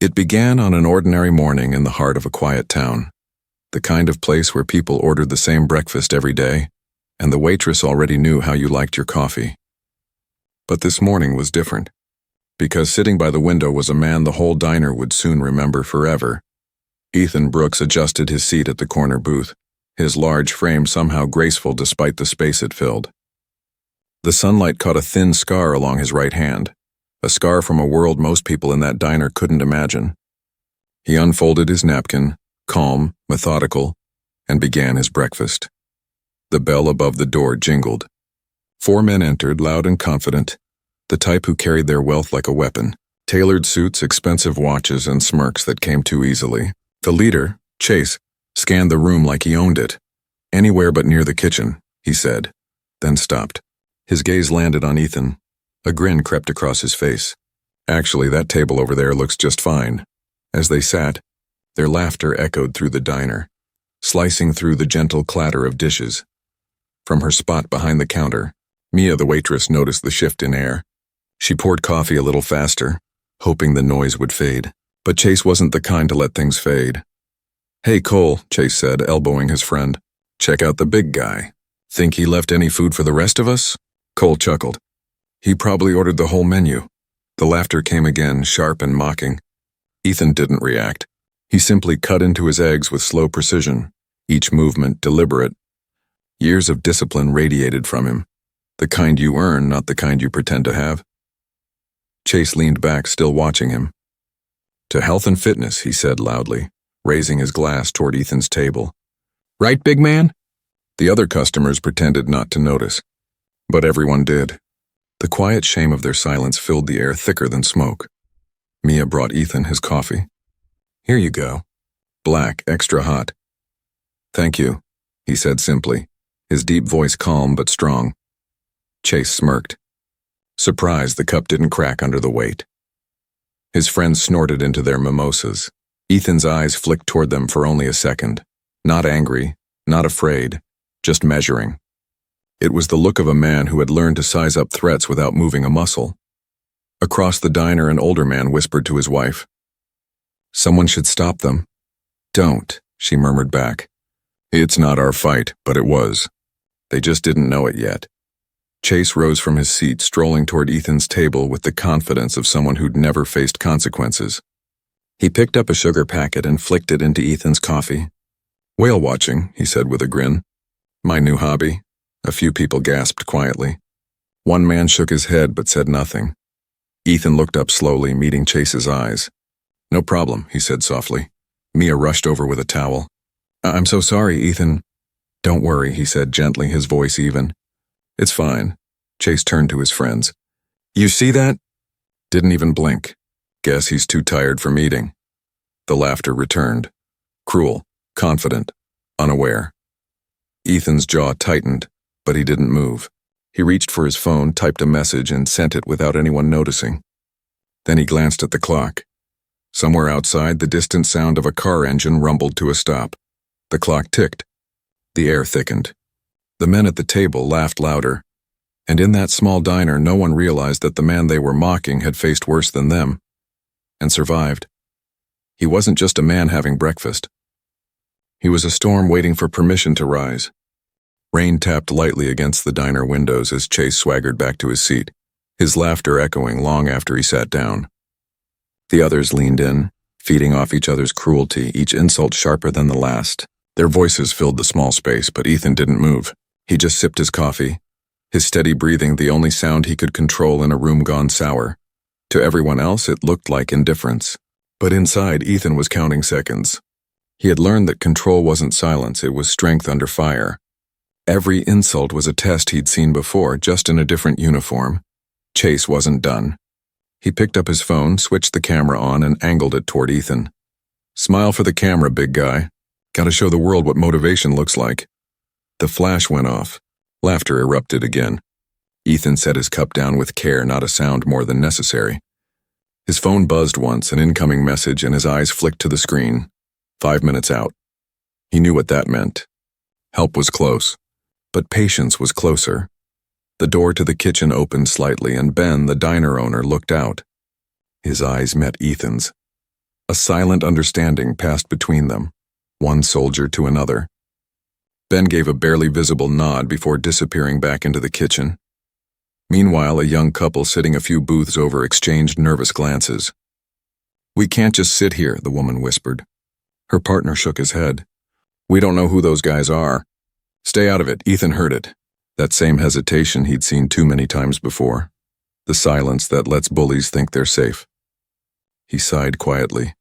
It began on an ordinary morning in the heart of a quiet town, the kind of place where people ordered the same breakfast every day, and the waitress already knew how you liked your coffee. But this morning was different, because sitting by the window was a man the whole diner would soon remember forever. Ethan Brooks adjusted his seat at the corner booth, his large frame somehow graceful despite the space it filled. The sunlight caught a thin scar along his right hand, a scar from a world most people in that diner couldn't imagine. He unfolded his napkin, calm, methodical, and began his breakfast. The bell above the door jingled. 4 men entered, loud and confident, the type who carried their wealth like a weapon, tailored suits, expensive watches, and smirks that came too easily. The leader, Chase, scanned the room like he owned it. "Anywhere but near the kitchen," he said, then stopped. His gaze landed on Ethan. A grin crept across his face. "Actually, that table over there looks just fine." As they sat, their laughter echoed through the diner, slicing through the gentle clatter of dishes. From her spot behind the counter, Mia, the waitress, noticed the shift in air. She poured coffee a little faster, hoping the noise would fade. But Chase wasn't the kind to let things fade. "Hey, Cole," Chase said, elbowing his friend. "Check out the big guy. Think he left any food for the rest of us?" Cole chuckled. "He probably ordered the whole menu." The laughter came again, sharp and mocking. Ethan didn't react. He simply cut into his eggs with slow precision, each movement deliberate. Years of discipline radiated from him. The kind you earn, not the kind you pretend to have. Chase leaned back, still watching him. "To health and fitness," he said loudly, raising his glass toward Ethan's table. "Right, big man?" The other customers pretended not to notice, but everyone did. The quiet shame of their silence filled the air thicker than smoke. Mia brought Ethan his coffee. "Here you go. Black, extra hot." "Thank you," he said simply, his deep voice calm but strong. Chase smirked. Surprised the cup didn't crack under the weight. His friends snorted into their mimosas. Ethan's eyes flicked toward them for only a second. Not angry, not afraid, just measuring. It was the look of a man who had learned to size up threats without moving a muscle. Across the diner, an older man whispered to his wife. "Someone should stop them." "Don't," she murmured back. "It's not our fight, but it was. They just didn't know it yet." Chase rose from his seat, strolling toward Ethan's table with the confidence of someone who'd never faced consequences. He picked up a sugar packet and flicked it into Ethan's coffee. "Whale watching," he said with a grin. "My new hobby." A few people gasped quietly. One man shook his head but said nothing. Ethan looked up slowly, meeting Chase's eyes. "No problem," he said softly. Mia rushed over with a towel. "I'm so sorry, Ethan." "Don't worry," he said gently, his voice even. "It's fine." Chase turned to his friends. "You see that?" Didn't even blink. "Guess he's too tired from eating." The laughter returned. Cruel, confident, unaware. Ethan's jaw tightened, but he didn't move. He reached for his phone, typed a message, and sent it without anyone noticing. Then he glanced at the clock. Somewhere outside, the distant sound of a car engine rumbled to a stop. The clock ticked. The air thickened. The men at the table laughed louder, and in that small diner no one realized that the man they were mocking had faced worse than them, and survived. He wasn't just a man having breakfast. He was a storm waiting for permission to rise. Rain tapped lightly against the diner windows as Chase swaggered back to his seat, his laughter echoing long after he sat down. The others leaned in, feeding off each other's cruelty, each insult sharper than the last. Their voices filled the small space, but Ethan didn't move. He just sipped his coffee, his steady breathing the only sound he could control in a room gone sour. To everyone else, it looked like indifference. But inside, Ethan was counting seconds. He had learned that control wasn't silence, it was strength under fire. Every insult was a test he'd seen before, just in a different uniform. Chase wasn't done. He picked up his phone, switched the camera on, and angled it toward Ethan. "Smile for the camera, big guy. Gotta show the world what motivation looks like." The flash went off. Laughter erupted again. Ethan set his cup down with care, not a sound more than necessary. His phone buzzed once, an incoming message, and his eyes flicked to the screen. 5 minutes out. He knew what that meant. Help was close, but patience was closer. The door to the kitchen opened slightly, and Ben, the diner owner, looked out. His eyes met Ethan's. A silent understanding passed between them, one soldier to another. Ben gave a barely visible nod before disappearing back into the kitchen. Meanwhile, a young couple sitting a few booths over exchanged nervous glances. "We can't just sit here," the woman whispered. Her partner shook his head. "We don't know who those guys are." "Stay out of it," Ethan heard it. That same hesitation he'd seen too many times before. The silence that lets bullies think they're safe. He sighed quietly.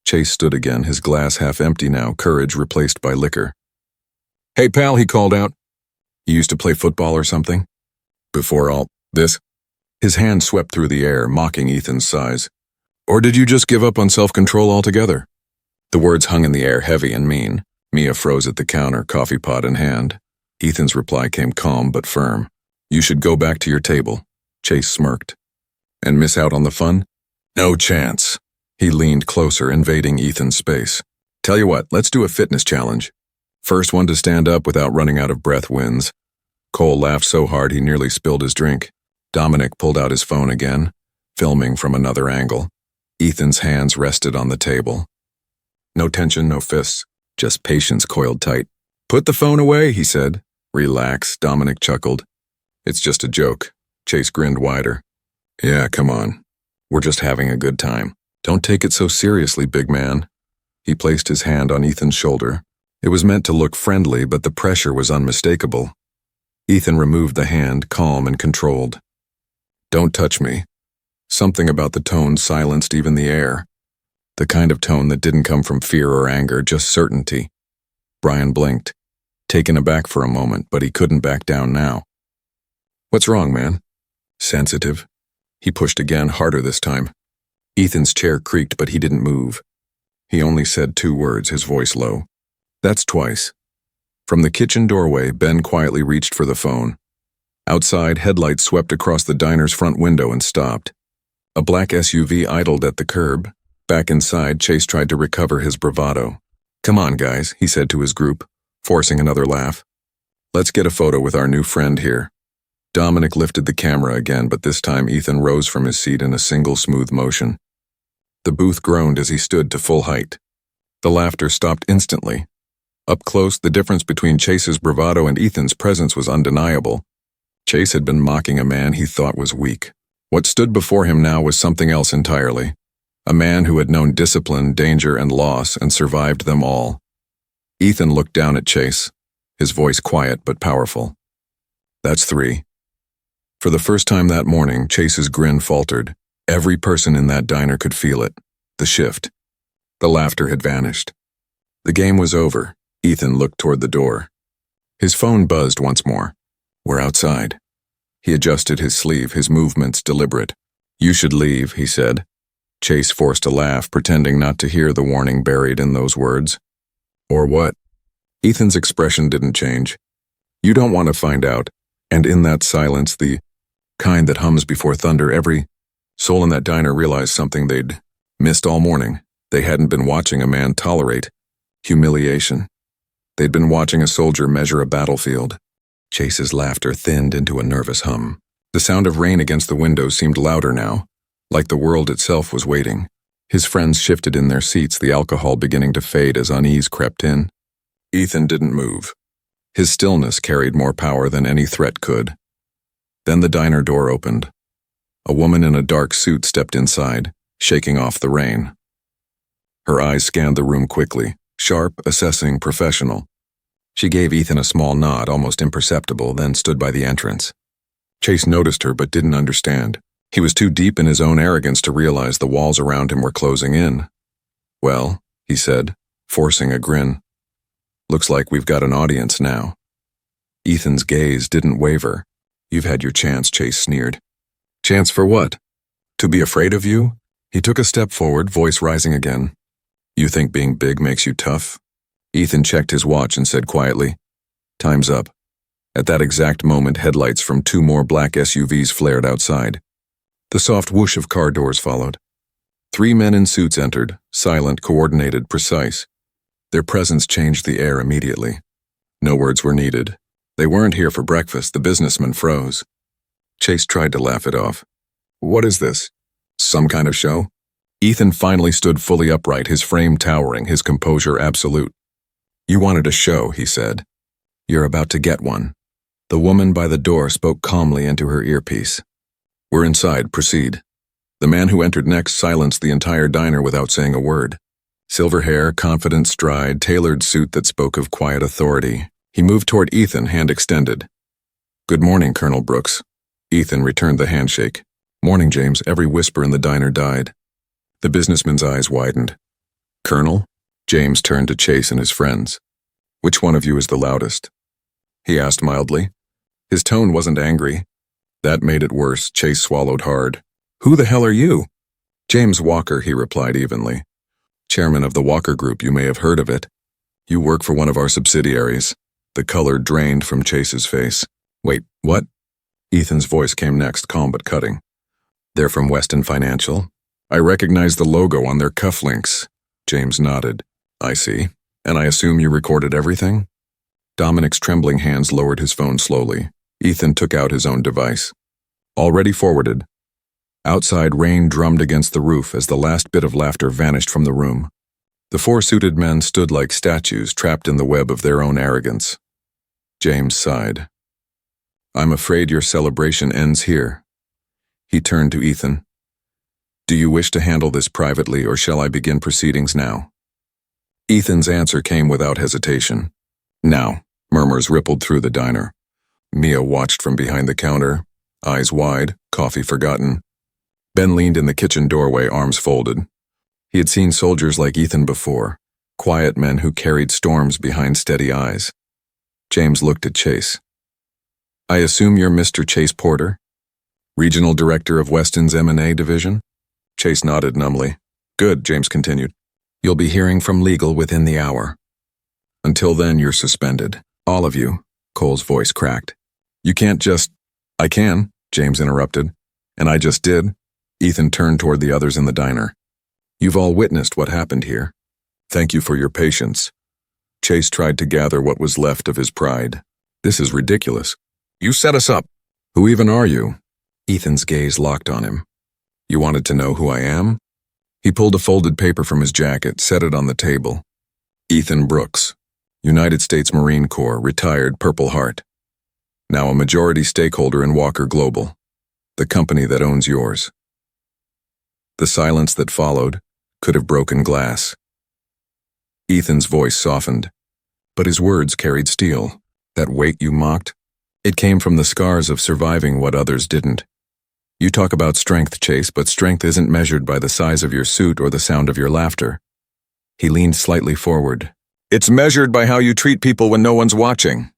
Chase stood again, his glass half empty now, courage replaced by liquor. "Hey pal," he called out. "You used to play football or something? Before all this?" His hand swept through the air, mocking Ethan's sighs. "Or did you just give up on self-control altogether?" The words hung in the air, heavy and mean. Mia froze at the counter, coffee pot in hand. Ethan's reply came calm but firm. "You should go back to your table." Chase smirked. "And miss out on the fun?" "No chance." He leaned closer, invading Ethan's space. "Tell you what, let's do a fitness challenge. First one to stand up without running out of breath wins." Cole laughed so hard he nearly spilled his drink. Dominic pulled out his phone again, filming from another angle. Ethan's hands rested on the table. No tension, no fists, just patience coiled tight. "Put the phone away," he said. "Relax," Dominic chuckled. "It's just a joke." Chase grinned wider. "Yeah, come on. We're just having a good time. Don't take it so seriously, big man." He placed his hand on Ethan's shoulder. It was meant to look friendly, but the pressure was unmistakable. Ethan removed the hand, calm and controlled. "Don't touch me." Something about the tone silenced even the air. The kind of tone that didn't come from fear or anger, just certainty. Brian blinked, taken aback for a moment, but he couldn't back down now. "What's wrong, man?" "Sensitive." He pushed again, harder this time. Ethan's chair creaked, but he didn't move. He only said 2 words, his voice low. "That's twice." From the kitchen doorway, Ben quietly reached for the phone. Outside, headlights swept across the diner's front window and stopped. A black SUV idled at the curb. Back inside, Chase tried to recover his bravado. "Come on, guys," he said to his group, forcing another laugh. "Let's get a photo with our new friend here." Dominic lifted the camera again, but this time Ethan rose from his seat in a single smooth motion. The booth groaned as he stood to full height. The laughter stopped instantly. Up close, the difference between Chase's bravado and Ethan's presence was undeniable. Chase had been mocking a man he thought was weak. What stood before him now was something else entirely. A man who had known discipline, danger, and loss, and survived them all. Ethan looked down at Chase, his voice quiet but powerful. "That's 3. For the first time that morning, Chase's grin faltered. Every person in that diner could feel it. The shift. The laughter had vanished. The game was over. Ethan looked toward the door. His phone buzzed once more. "We're outside." He adjusted his sleeve, his movements deliberate. "You should leave," he said. Chase forced a laugh, pretending not to hear the warning buried in those words. "Or what?" Ethan's expression didn't change. "You don't want to find out." And in that silence, the kind that hums before thunder, every soul in that diner realized something they'd missed all morning. They hadn't been watching a man tolerate humiliation. They'd been watching a soldier measure a battlefield. Chase's laughter thinned into a nervous hum. The sound of rain against the windows seemed louder now, like the world itself was waiting. His friends shifted in their seats, the alcohol beginning to fade as unease crept in. Ethan didn't move. His stillness carried more power than any threat could. Then the diner door opened. A woman in a dark suit stepped inside, shaking off the rain. Her eyes scanned the room quickly, sharp, assessing, professional. She gave Ethan a small nod, almost imperceptible, then stood by the entrance. Chase noticed her but didn't understand. He was too deep in his own arrogance to realize the walls around him were closing in. "Well," he said, forcing a grin. "Looks like we've got an audience now." Ethan's gaze didn't waver. "You've had your chance," Chase sneered. "Chance for what? To be afraid of you?" He took a step forward, voice rising again. "You think being big makes you tough?" Ethan checked his watch and said quietly, "Time's up." At that exact moment, headlights from 2 more black SUVs flared outside. The soft whoosh of car doors followed. 3 men in suits entered, silent, coordinated, precise. Their presence changed the air immediately. No words were needed. They weren't here for breakfast. The businessman froze. Chase tried to laugh it off. "What is this? Some kind of show?" Ethan finally stood fully upright, his frame towering, his composure absolute. "You wanted a show," he said. "You're about to get one." The woman by the door spoke calmly into her earpiece. "We're inside, proceed." The man who entered next silenced the entire diner without saying a word. Silver hair, confident stride, tailored suit that spoke of quiet authority. He moved toward Ethan, hand extended. "Good morning, Colonel Brooks." Ethan returned the handshake. "Morning, James." Every whisper in the diner died. The businessman's eyes widened. "Colonel?" James turned to Chase and his friends. "Which one of you is the loudest?" he asked mildly. His tone wasn't angry. That made it worse. Chase swallowed hard. "Who the hell are you?" "James Walker," he replied evenly. "Chairman of the Walker Group, you may have heard of it. You work for one of our subsidiaries." The color drained from Chase's face. "Wait, what?" Ethan's voice came next, calm but cutting. "They're from Weston Financial. I recognize the logo on their cufflinks." James nodded. "I see. And I assume you recorded everything?" Dominic's trembling hands lowered his phone slowly. Ethan took out his own device. "Already forwarded." Outside, rain drummed against the roof as the last bit of laughter vanished from the room. The four suited men stood like statues, trapped in the web of their own arrogance. James sighed. "I'm afraid your celebration ends here." He turned to Ethan. "Do you wish to handle this privately, or shall I begin proceedings now?" Ethan's answer came without hesitation. "Now." Murmurs rippled through the diner. Mia watched from behind the counter, eyes wide, coffee forgotten. Ben leaned in the kitchen doorway, arms folded. He had seen soldiers like Ethan before, quiet men who carried storms behind steady eyes. James looked at Chase. "I assume you're Mr. Chase Porter, Regional Director of Weston's M&A Division?" Chase nodded numbly. "Good," James continued. "You'll be hearing from legal within the hour. Until then, you're suspended. All of you." Cole's voice cracked. "You can't just—" "I can," James interrupted. "And I just did." Ethan turned toward the others in the diner. "You've all witnessed what happened here. Thank you for your patience." Chase tried to gather what was left of his pride. "This is ridiculous. You set us up. Who even are you?" Ethan's gaze locked on him. "You wanted to know who I am?" He pulled a folded paper from his jacket, set it on the table. "Ethan Brooks, United States Marine Corps, retired, Purple Heart. Now a majority stakeholder in Walker Global, the company that owns yours." The silence that followed could have broken glass. Ethan's voice softened, but his words carried steel. "That weight you mocked? It came from the scars of surviving what others didn't. You talk about strength, Chase, but strength isn't measured by the size of your suit or the sound of your laughter." He leaned slightly forward. "It's measured by how you treat people when no one's watching."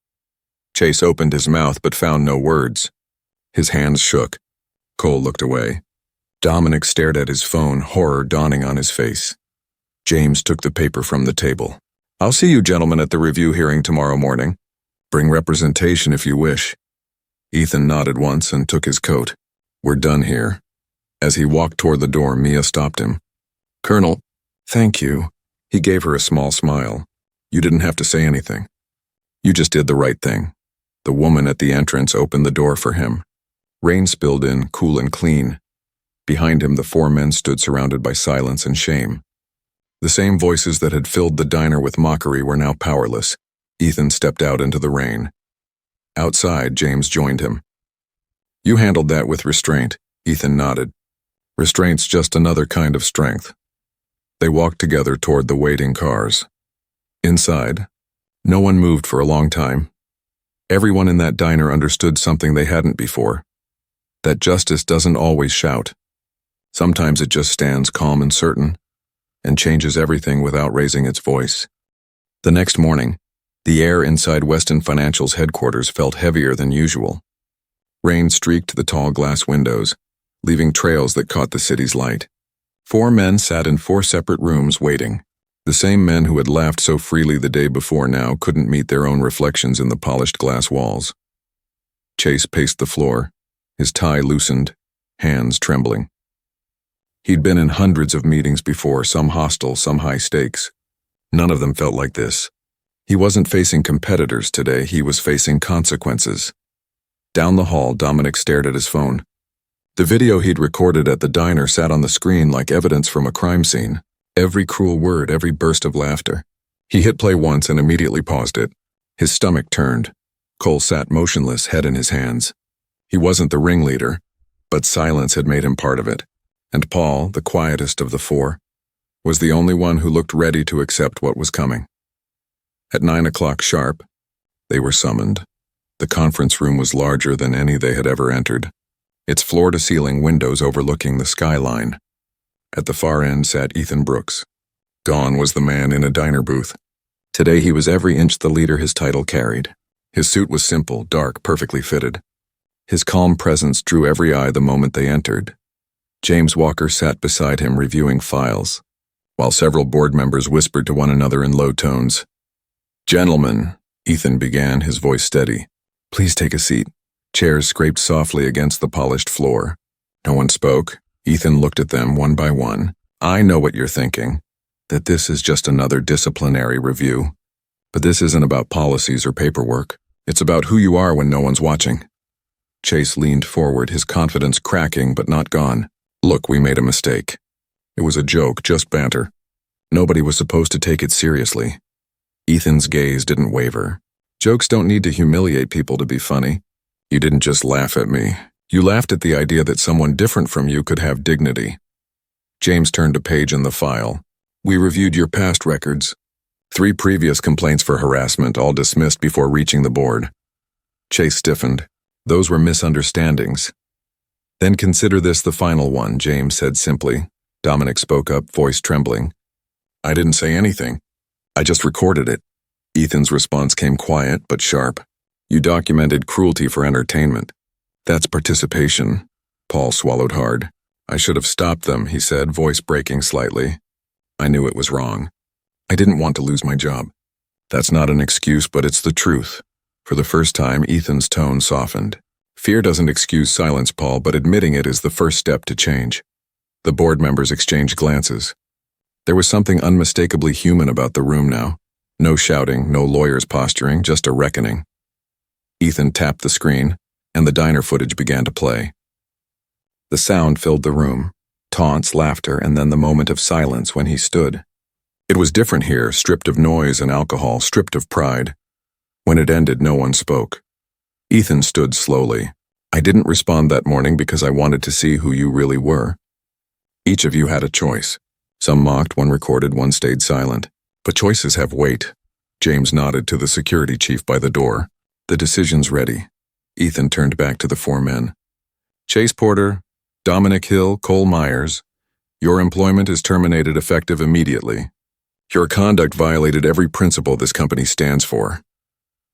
Chase opened his mouth but found no words. His hands shook. Cole looked away. Dominic stared at his phone, horror dawning on his face. James took the paper from the table. "I'll see you gentlemen at the review hearing tomorrow morning. Bring representation if you wish." Ethan nodded once and took his coat. "We're done here." As he walked toward the door, Mia stopped him. "Colonel." "Thank you." He gave her a small smile. "You didn't have to say anything. You just did the right thing." The woman at the entrance opened the door for him. Rain spilled in, cool and clean. Behind him, the four men stood surrounded by silence and shame. The same voices that had filled the diner with mockery were now powerless. Ethan stepped out into the rain. Outside, James joined him. "You handled that with restraint," Ethan nodded. "Restraint's just another kind of strength." They walked together toward the waiting cars. Inside, no one moved for a long time. Everyone in that diner understood something they hadn't before. That justice doesn't always shout. Sometimes it just stands calm and certain, and changes everything without raising its voice. The next morning, the air inside Weston Financial's headquarters felt heavier than usual. Rain streaked the tall glass windows, leaving trails that caught the city's light. Four men sat in four separate rooms waiting. The same men who had laughed so freely the day before now couldn't meet their own reflections in the polished glass walls. Chase paced the floor, his tie loosened, hands trembling. He'd been in hundreds of meetings before, some hostile, some high stakes. None of them felt like this. He wasn't facing competitors today, he was facing consequences. Down the hall, Dominic stared at his phone. The video he'd recorded at the diner sat on the screen like evidence from a crime scene. Every cruel word, every burst of laughter. He hit play once and immediately paused it. His stomach turned. Cole sat motionless, head in his hands. He wasn't the ringleader, but silence had made him part of it. And Paul, the quietest of the four, was the only one who looked ready to accept what was coming. At 9 o'clock sharp, they were summoned. The conference room was larger than any they had ever entered, its floor-to-ceiling windows overlooking the skyline. At the far end sat Ethan Brooks. Gone was the man in a diner booth. Today he was every inch the leader his title carried. His suit was simple, dark, perfectly fitted. His calm presence drew every eye the moment they entered. James Walker sat beside him reviewing files, while several board members whispered to one another in low tones. "Gentlemen," Ethan began, his voice steady. "Please take a seat." Chairs scraped softly against the polished floor. No one spoke. Ethan looked at them one by one. "I know what you're thinking, that this is just another disciplinary review. But this isn't about policies or paperwork. It's about who you are when no one's watching." Chase leaned forward, his confidence cracking but not gone. "Look, we made a mistake. It was a joke, just banter. Nobody was supposed to take it seriously." Ethan's gaze didn't waver. "Jokes don't need to humiliate people to be funny. You didn't just laugh at me. You laughed at the idea that someone different from you could have dignity." James turned a page in the file. "We reviewed your past records. 3 previous complaints for harassment, all dismissed before reaching the board." Chase stiffened. "Those were misunderstandings." "Then consider this the final one," James said simply. Dominic spoke up, voice trembling. "I didn't say anything. I just recorded it." Ethan's response came quiet but sharp. "You documented cruelty for entertainment. That's participation." Paul swallowed hard. "I should have stopped them," he said, voice breaking slightly. "I knew it was wrong. I didn't want to lose my job." "That's not an excuse, but it's the truth." For the first time, Ethan's tone softened. "Fear doesn't excuse silence, Paul, but admitting it is the first step to change." The board members exchanged glances. There was something unmistakably human about the room now. No shouting, no lawyers posturing, just a reckoning. Ethan tapped the screen, and the diner footage began to play. The sound filled the room, taunts, laughter, and then the moment of silence when he stood. It was different here, stripped of noise and alcohol, stripped of pride. When it ended, no one spoke. Ethan stood slowly. "I didn't respond that morning because I wanted to see who you really were. Each of you had a choice. Some mocked, one recorded, one stayed silent. But choices have weight." James nodded to the security chief by the door. "The decision's ready." Ethan turned back to the 4 men. "Chase Porter, Dominic Hill, Cole Myers, your employment is terminated effective immediately. Your conduct violated every principle this company stands for."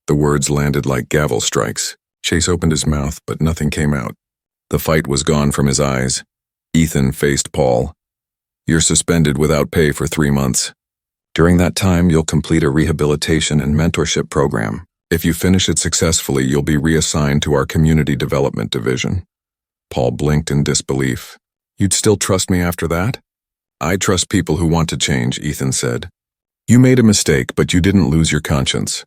The words landed like gavel strikes. Chase opened his mouth, but nothing came out. The fight was gone from his eyes. Ethan faced Paul. "You're suspended without pay for 3 months. During that time, you'll complete a rehabilitation and mentorship program. If you finish it successfully, you'll be reassigned to our community development division." Paul blinked in disbelief. "You'd still trust me after that?" "I trust people who want to change," Ethan said. "You made a mistake, but you didn't lose your conscience.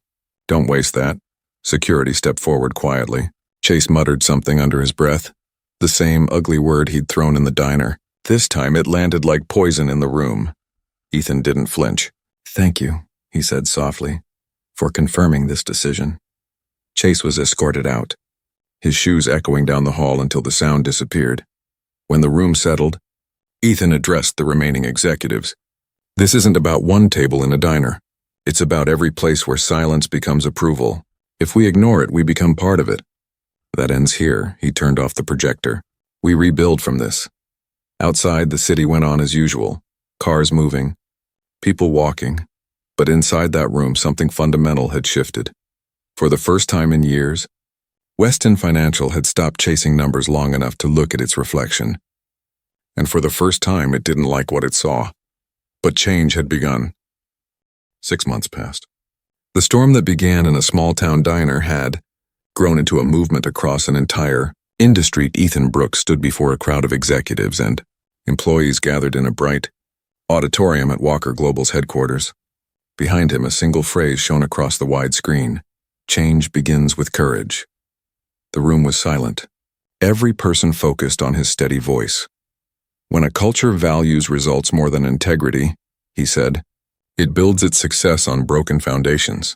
Don't waste that." Security stepped forward quietly. Chase muttered something under his breath, the same ugly word he'd thrown in the diner. This time it landed like poison in the room. Ethan didn't flinch. "Thank you," he said softly, "for confirming this decision." Chase was escorted out, his shoes echoing down the hall until the sound disappeared. When the room settled, Ethan addressed the remaining executives. "This isn't about one table in a diner. It's about every place where silence becomes approval. If we ignore it, we become part of it. That ends here." He turned off the projector. "We rebuild from this." Outside, the city went on as usual. Cars moving, people walking. But inside that room, something fundamental had shifted. For the first time in years, Weston Financial had stopped chasing numbers long enough to look at its reflection. And for the first time, it didn't like what it saw. But change had begun. 6 months passed. The storm that began in a small-town diner had grown into a movement across an entire industry. Ethan Brooks stood before a crowd of executives and employees gathered in a bright auditorium at Walker Global's headquarters. Behind him, a single phrase shone across the wide screen: "Change begins with courage." The room was silent. Every person focused on his steady voice. When a culture values results more than integrity, he said, it builds its success on broken foundations.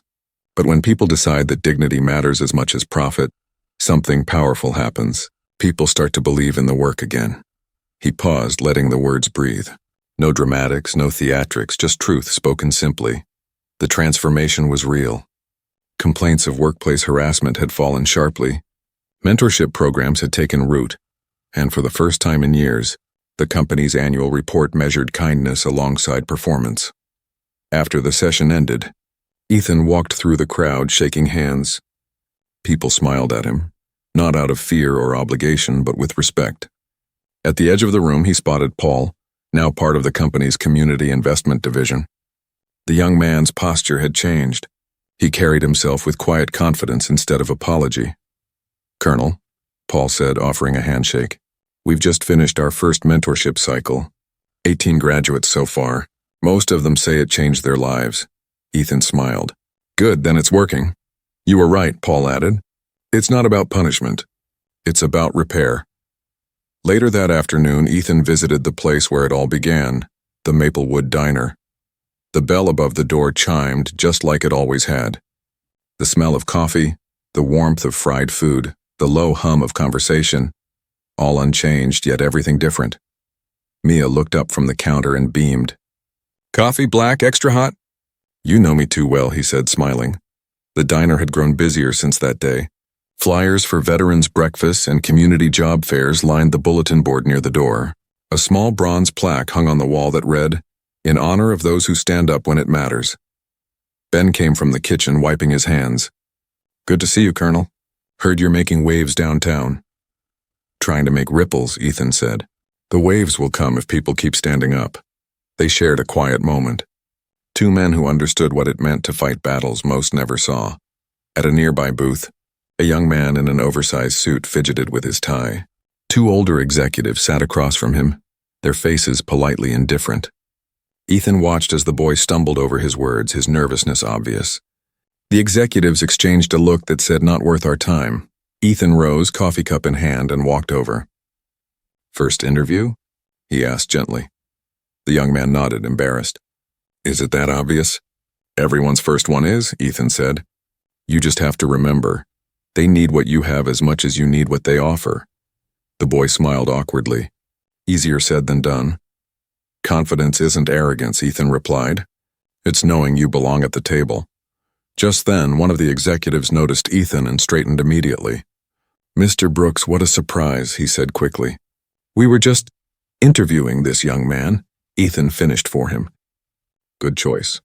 But when people decide that dignity matters as much as profit, something powerful happens. People start to believe in the work again. He paused, letting the words breathe. No dramatics, no theatrics, just truth spoken simply. The transformation was real. Complaints of workplace harassment had fallen sharply. Mentorship programs had taken root, and for the first time in years, the company's annual report measured kindness alongside performance. After the session ended, Ethan walked through the crowd shaking hands. People smiled at him, not out of fear or obligation, but with respect. At the edge of the room, he spotted Paul, now part of the company's community investment division. The young man's posture had changed. He carried himself with quiet confidence instead of apology. "Colonel," Paul said, offering a handshake, "we've just finished our first mentorship cycle. 18 graduates so far. Most of them say it changed their lives." Ethan smiled. "Good, then it's working." "You were right," Paul added. "It's not about punishment. It's about repair." Later that afternoon, Ethan visited the place where it all began, the Maplewood Diner. The bell above the door chimed just like it always had. The smell of coffee, the warmth of fried food, the low hum of conversation, all unchanged, yet everything different. Mia looked up from the counter and beamed. "Coffee black, extra hot?" "You know me too well," he said, smiling. The diner had grown busier since that day. Flyers for veterans' breakfasts and community job fairs lined the bulletin board near the door. A small bronze plaque hung on the wall that read, "In honor of those who stand up when it matters." Ben came from the kitchen, wiping his hands. "Good to see you, Colonel. Heard you're making waves downtown." "Trying to make ripples," Ethan said. "The waves will come if people keep standing up." They shared a quiet moment. Two men who understood what it meant to fight battles most never saw. At a nearby booth, a young man in an oversized suit fidgeted with his tie. Two older executives sat across from him, their faces politely indifferent. Ethan watched as the boy stumbled over his words, his nervousness obvious. The executives exchanged a look that said, "Not worth our time." Ethan rose, coffee cup in hand, and walked over. "First interview?" he asked gently. The young man nodded, embarrassed. "Is it that obvious?" "Everyone's first one is," Ethan said. "You just have to remember, they need what you have as much as you need what they offer." The boy smiled awkwardly. "Easier said than done." "Confidence isn't arrogance," Ethan replied. "It's knowing you belong at the table." Just then, one of the executives noticed Ethan and straightened immediately. "Mr. Brooks, what a surprise," he said quickly. "We were just interviewing this young man," Ethan finished for him. "Good choice.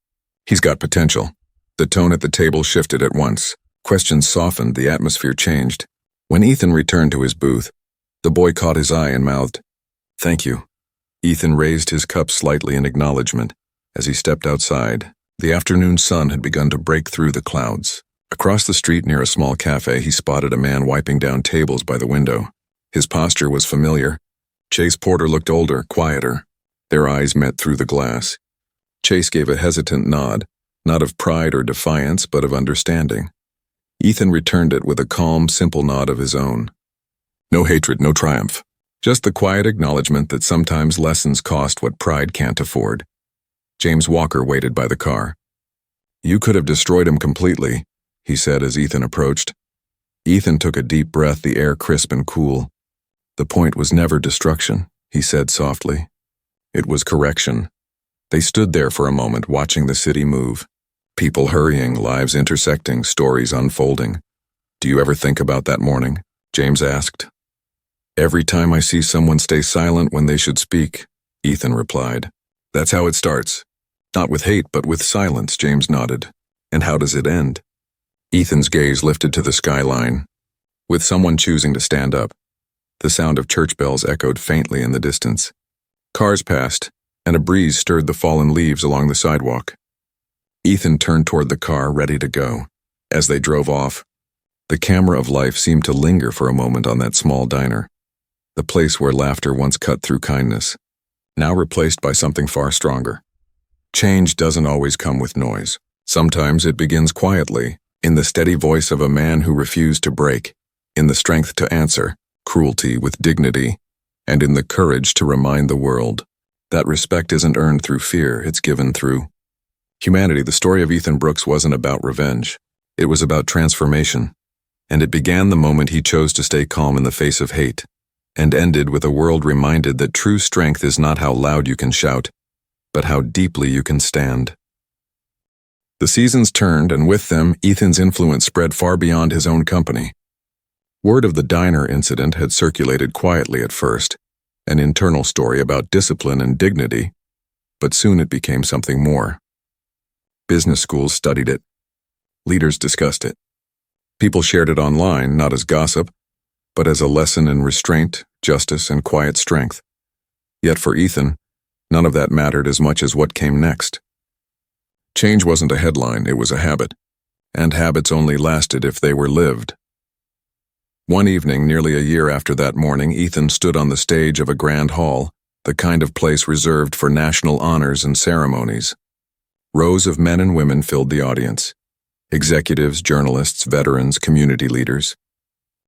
He's got potential." The tone at the table shifted at once. Questions softened, the atmosphere changed. When Ethan returned to his booth, the boy caught his eye and mouthed, "Thank you." Ethan raised his cup slightly in acknowledgement. As he stepped outside, the afternoon sun had begun to break through the clouds. Across the street near a small cafe, he spotted a man wiping down tables by the window. His posture was familiar. Chase Porter looked older, quieter. Their eyes met through the glass. Chase gave a hesitant nod, not of pride or defiance, but of understanding. Ethan returned it with a calm, simple nod of his own. No hatred, no triumph. Just the quiet acknowledgement that sometimes lessons cost what pride can't afford. James Walker waited by the car. "You could have destroyed him completely," he said as Ethan approached. Ethan took a deep breath, the air crisp and cool. "The point was never destruction," he said softly. "It was correction." They stood there for a moment, watching the city move. People hurrying, lives intersecting, stories unfolding. "Do you ever think about that morning?" James asked. "Every time I see someone stay silent when they should speak," Ethan replied. "That's how it starts. Not with hate, but with silence," James nodded. "And how does it end?" Ethan's gaze lifted to the skyline. With someone choosing to stand up. The sound of church bells echoed faintly in the distance. Cars passed, and a breeze stirred the fallen leaves along the sidewalk. Ethan turned toward the car, ready to go. As they drove off, the camera of life seemed to linger for a moment on that small diner. The place where laughter once cut through kindness, now replaced by something far stronger. Change doesn't always come with noise. Sometimes it begins quietly, in the steady voice of a man who refused to break, in the strength to answer, cruelty with dignity, and in the courage to remind the world that respect isn't earned through fear, it's given through humanity. The story of Ethan Brooks wasn't about revenge. It was about transformation. And it began the moment he chose to stay calm in the face of hate, and ended with a world reminded that true strength is not how loud you can shout, but how deeply you can stand. The seasons turned, and with them, Ethan's influence spread far beyond his own company. Word of the diner incident had circulated quietly at first, an internal story about discipline and dignity, but soon it became something more. Business schools studied it. Leaders discussed it. People shared it online, not as gossip, but as a lesson in restraint, justice, and quiet strength. Yet for Ethan, none of that mattered as much as what came next. Change wasn't a headline, it was a habit, and habits only lasted if they were lived. One evening, nearly a year after that morning, Ethan stood on the stage of a grand hall, the kind of place reserved for national honors and ceremonies. Rows of men and women filled the audience. Executives, journalists, veterans, community leaders.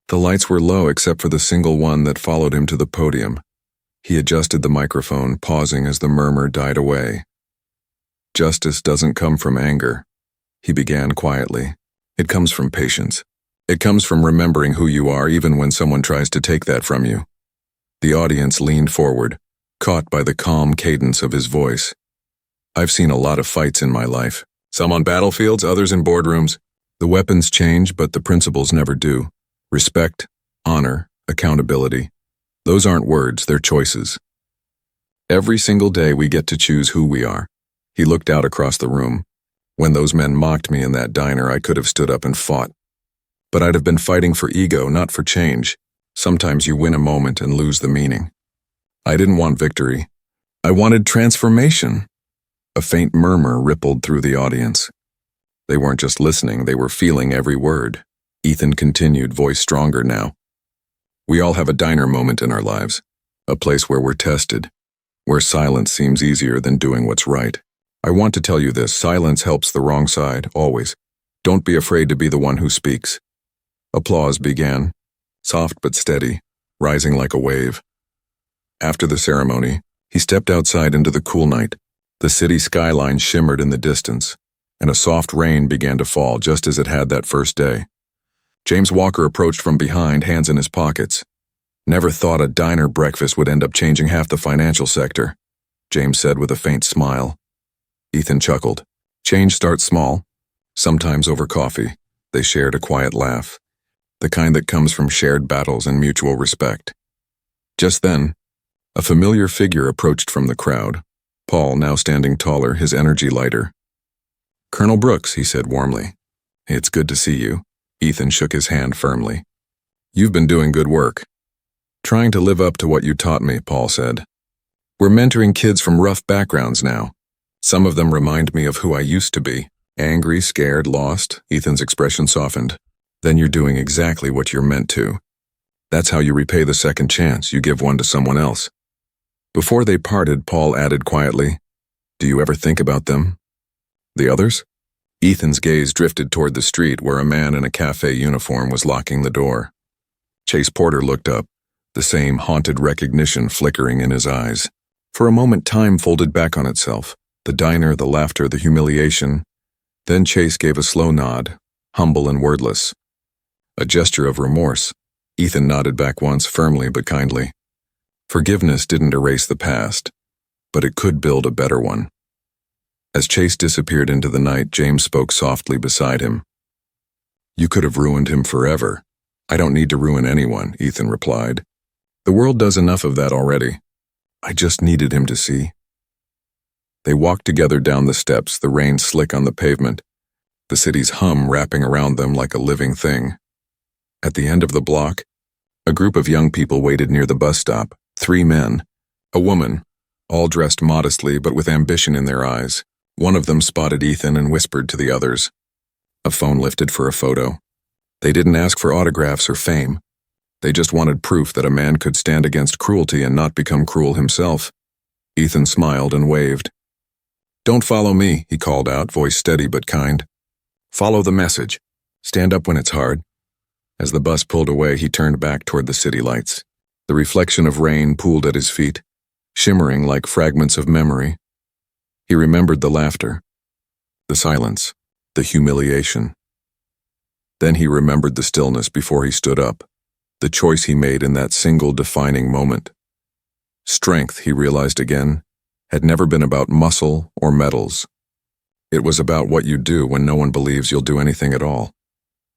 The lights were low except for the single one that followed him to the podium. He adjusted the microphone, pausing as the murmur died away. Justice doesn't come from anger, he began quietly. It comes from patience. It comes from remembering who you are even when someone tries to take that from you. The audience leaned forward, caught by the calm cadence of his voice. I've seen a lot of fights in my life. Some on battlefields, others in boardrooms. The weapons change, but the principles never do. Respect, honor, accountability. Those aren't words, they're choices. Every single day we get to choose who we are. He looked out across the room. When those men mocked me in that diner, I could have stood up and fought. But I'd have been fighting for ego, not for change. Sometimes you win a moment and lose the meaning. I didn't want victory. I wanted transformation. A faint murmur rippled through the audience. They weren't just listening, they were feeling every word. Ethan continued, voice stronger now. We all have a diner moment in our lives, a place where we're tested, where silence seems easier than doing what's right. I want to tell you this, silence helps the wrong side, always. Don't be afraid to be the one who speaks. Applause began, soft but steady, rising like a wave. After the ceremony, he stepped outside into the cool night. The city skyline shimmered in the distance, and a soft rain began to fall just as it had that first day. James Walker approached from behind, hands in his pockets. Never thought a diner breakfast would end up changing half the financial sector, James said with a faint smile. Ethan chuckled. Change starts small, sometimes over coffee. They shared a quiet laugh, the kind that comes from shared battles and mutual respect. Just then, a familiar figure approached from the crowd. Paul, now standing taller, his energy lighter. Colonel Brooks, he said warmly. It's good to see you. Ethan shook his hand firmly. You've been doing good work. Trying to live up to what you taught me, Paul said. We're mentoring kids from rough backgrounds now. Some of them remind me of who I used to be. Angry, scared, lost. Ethan's expression softened. Then you're doing exactly what you're meant to. That's how you repay the second chance. You give one to someone else. Before they parted, Paul added quietly, Do you ever think about them? The others? Ethan's gaze drifted toward the street where a man in a cafe uniform was locking the door. Chase Porter looked up, the same haunted recognition flickering in his eyes. For a moment, time folded back on itself. The diner, the laughter, the humiliation. Then Chase gave a slow nod, humble and wordless. A gesture of remorse. Ethan nodded back once, firmly but kindly. Forgiveness didn't erase the past, but it could build a better one. As Chase disappeared into the night, James spoke softly beside him. You could have ruined him forever. I don't need to ruin anyone, Ethan replied. The world does enough of that already. I just needed him to see. They walked together down the steps, the rain slick on the pavement, the city's hum wrapping around them like a living thing. At the end of the block, a group of young people waited near the bus stop. 3 men, a woman, all dressed modestly but with ambition in their eyes. One of them spotted Ethan and whispered to the others. A phone lifted for a photo. They didn't ask for autographs or fame. They just wanted proof that a man could stand against cruelty and not become cruel himself. Ethan smiled and waved. Don't follow me, he called out, voice steady but kind. Follow the message. Stand up when it's hard. As the bus pulled away, he turned back toward the city lights. The reflection of rain pooled at his feet, shimmering like fragments of memory. He remembered the laughter, the silence, the humiliation. Then he remembered the stillness before he stood up, the choice he made in that single defining moment. Strength, he realized again, had never been about muscle or medals. It was about what you do when no one believes you'll do anything at all.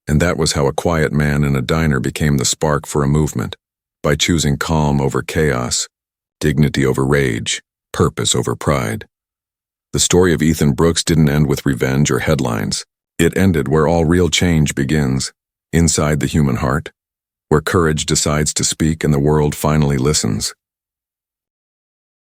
And that was how a quiet man in a diner became the spark for a movement, by choosing calm over chaos, dignity over rage, purpose over pride. The story of Ethan Brooks didn't end with revenge or headlines. It ended where all real change begins, inside the human heart, where courage decides to speak and the world finally listens.